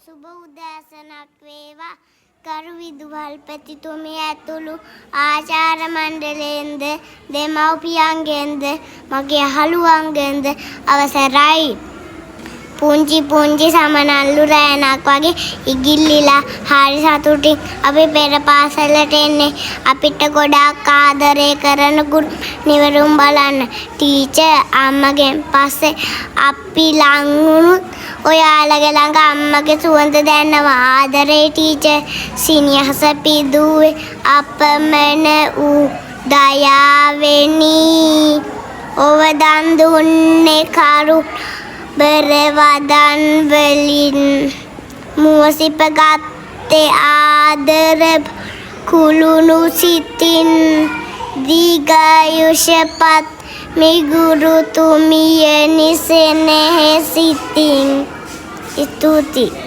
සුබ උදෑසනක් වේවා ගරු විදුහල්පතිතුමිය ඇතුළු ආචාර්ය මණ්ඩලයෙන්ද දෙමව්පියන්ගෙන්ද මගේ යහළුවන්ගෙන්ද අවසරයි. පුංචි සමනල්ලු රෑනක් වගේ ඉගිල්ලිලා හරි සතුටින් අපි පෙර පාසලට එන්නේ. අපිට ගොඩාක් ආදරය කරන ගුරු නිවරුන් බලන්න. ටීචර් අම්මගෙන් පස්සේ අපි ලං වුණොත් ඔයාලගේ ළඟ අම්මගේ සුවඳ දැනෙනවා. ආදරේ ටීචර්. සිනිහස පිදුවේ අපමණ වූ දයාවෙනි. ඔව දන් දුන්නේ කරු බරවදන් වලින් මුවසිප ගත්තේ ආදර කුළුණු සිතින් දීඝායුෂපත් මිගුරු තුමිය නිසෙනෙහි සිතින්. ස්තුතියි.